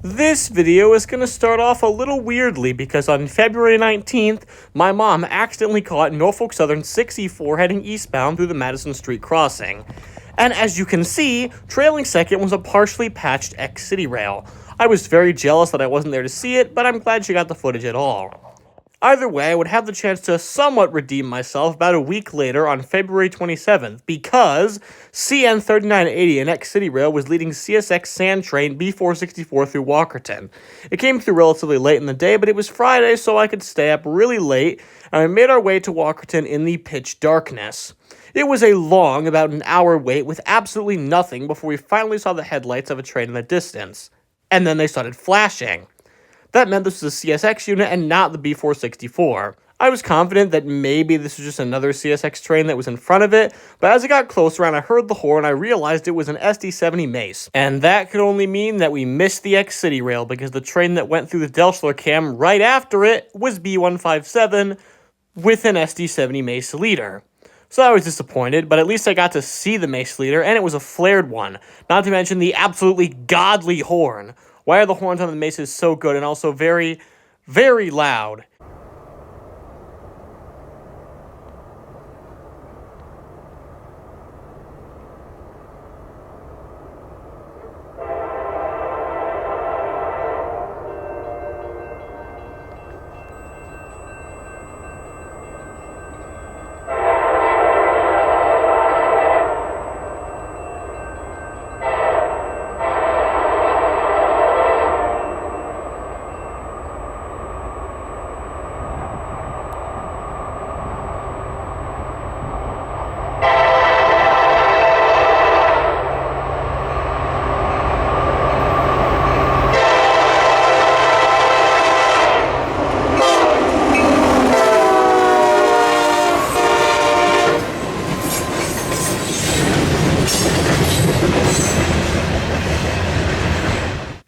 This video is going to start off a little weirdly because on February 19th, my mom accidentally caught Norfolk Southern 64 heading eastbound through the Madison Street crossing. And as you can see, trailing second was a partially patched X-City rail. I was very jealous that I wasn't there to see it, but I'm glad she got the footage at all. Either way, I would have the chance to somewhat redeem myself about a week later on February 27th because CN 3980 and X-City Rail was leading CSX Sand Train B464 through Walkerton. It came through relatively late in the day, but it was Friday, so I could stay up really late, and we made our way to Walkerton in the pitch darkness. It was a long, about an hour wait with absolutely nothing before we finally saw the headlights of a train in the distance. And then they started flashing. That meant this was a CSX unit and not the B464. I was confident that maybe this was just another CSX train that was in front of it, but as it got closer and I heard the horn, I realized it was an SD70 Mace. And that could only mean that we missed the X-City rail because the train that went through the Delschler cam right after it was B157 with an SD70 Mace leader. So I was disappointed, but at least I got to see the Mace leader, and it was a flared one, not to mention the absolutely godly horn. Why are the horns on the Maces so good and also very, very loud?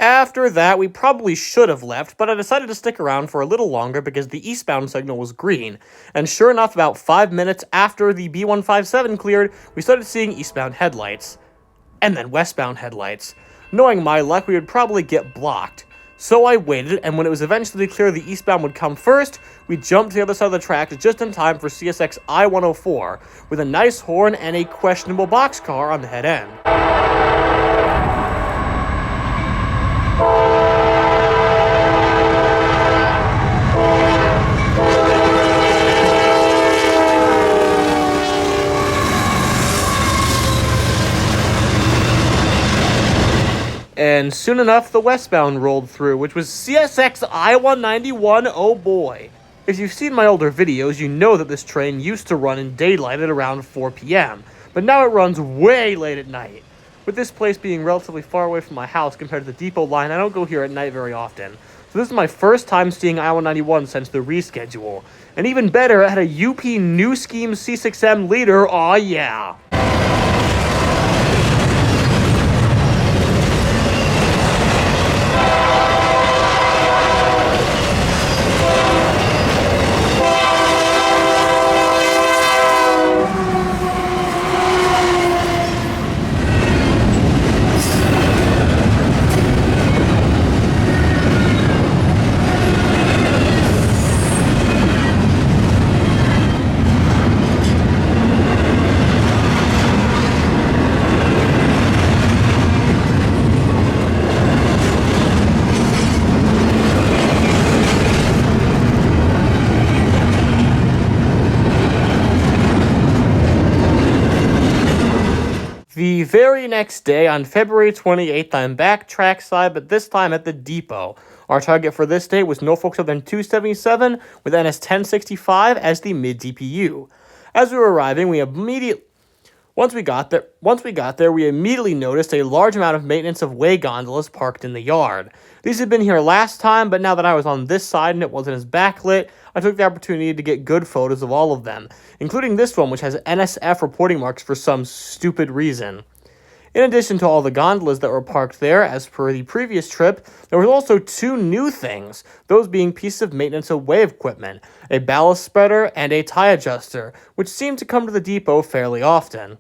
After that, we probably should have left, but I decided to stick around for a little longer because the eastbound signal was green, and sure enough, about 5 minutes after the B157 cleared, we started seeing eastbound headlights. And then westbound headlights. Knowing my luck, we would probably get blocked. So I waited, and when it was eventually clear the eastbound would come first, we jumped to the other side of the tracks just in time for CSX I-104, with a nice horn and a questionable boxcar on the head end. And soon enough, the westbound rolled through, which was CSX I-191, oh boy. If you've seen my older videos, you know that this train used to run in daylight at around 4 p.m., but now it runs way late at night. With this place being relatively far away from my house compared to the depot line, I don't go here at night very often. So this is my first time seeing I-191 since the reschedule. And even better, it had a UP New Scheme C6M leader, aw yeah. The very next day, on February 28th, I'm back trackside, but this time at the depot. Our target for this day was Norfolk Southern 277 with NS 1065 as the mid-DPU. As we were arriving, Once we got there, we immediately noticed a large amount of maintenance of way gondolas parked in the yard. These had been here last time, but now that I was on this side and it wasn't as backlit, I took the opportunity to get good photos of all of them, including this one, which has NSF reporting marks for some stupid reason. In addition to all the gondolas that were parked there, as per the previous trip, there was also two new things, those being pieces of maintenance of way equipment, a ballast spreader and a tie adjuster, which seemed to come to the depot fairly often.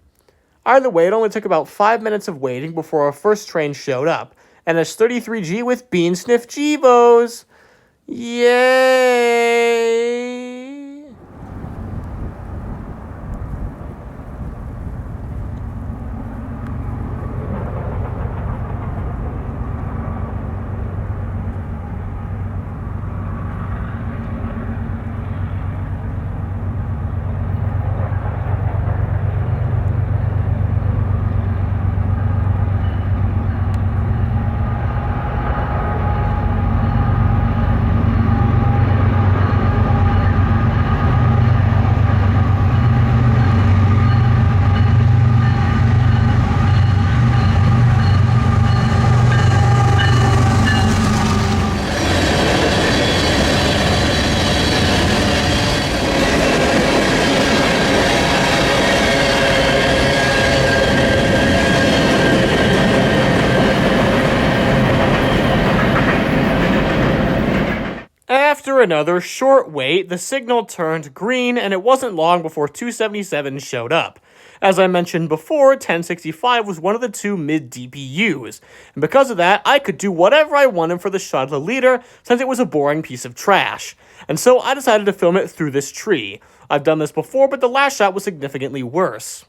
Either way, it only took about 5 minutes of waiting before our first train showed up, NS33G with Bean Sniff Gevos. Yay! After another short wait, the signal turned green, and it wasn't long before 277 showed up. As I mentioned before, 1065 was one of the two mid-DPUs, and because of that, I could do whatever I wanted for the shot of the leader, since it was a boring piece of trash. And so I decided to film it through this tree. I've done this before, but the last shot was significantly worse.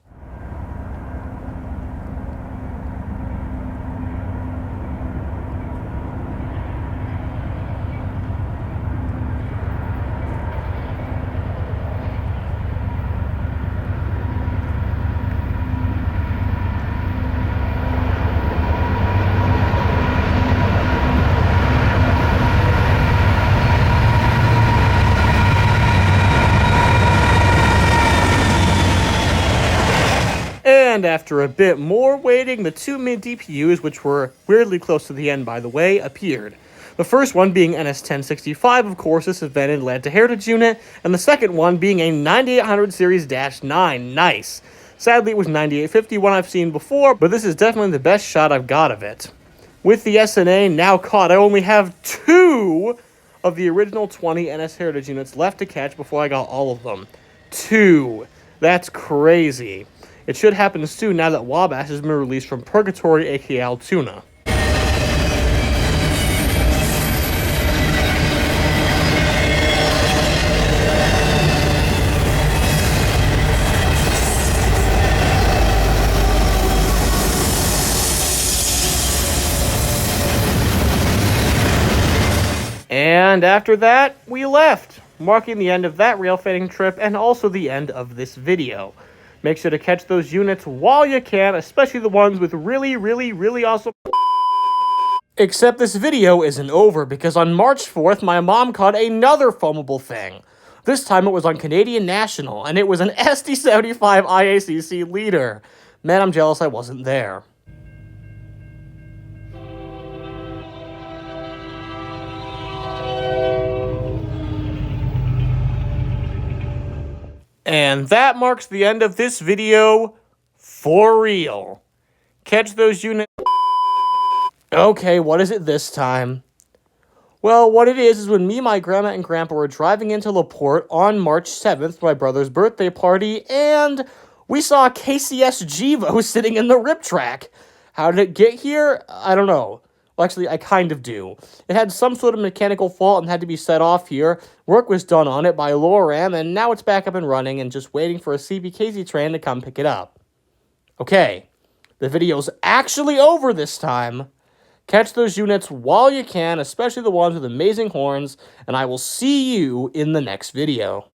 And after a bit more waiting, the two mid-DPUs, which were weirdly close to the end by the way, appeared. The first one being NS1065, of course, a Savannah Atlanta Heritage unit, and the second one being a 9800 Series -9. Nice. Sadly, it was 9850, one I've seen before, but this is definitely the best shot I've got of it. With the SNA now caught, I only have 2 of the original 20 NS Heritage units left to catch before I got all of them. 2. That's crazy. It should happen soon now that Wabash has been released from Purgatory, aka Altoona. And after that, we left, marking the end of that rail fading trip and also the end of this video. Make sure to catch those units while you can, especially the ones with really awesome... Except this video isn't over, because on March 4th, my mom caught another filmable thing. This time it was on Canadian National, and it was an SD75 IACC leader. Man, I'm jealous I wasn't there. And that marks the end of this video, for real. Catch those units... Okay, what is it this time? Well, what it is when me, my grandma, and grandpa were driving into LaPorte on March 7th, my brother's birthday party, and we saw a KCS Gevo sitting in the RIP Track. How did it get here? I don't know. Well, actually, I kind of do. It had some sort of mechanical fault and had to be set off here. Work was done on it by Loram, and now it's back up and running and just waiting for a CPKZ train to come pick it up. Okay, the video's actually over this time. Catch those units while you can, especially the ones with amazing horns, and I will see you in the next video.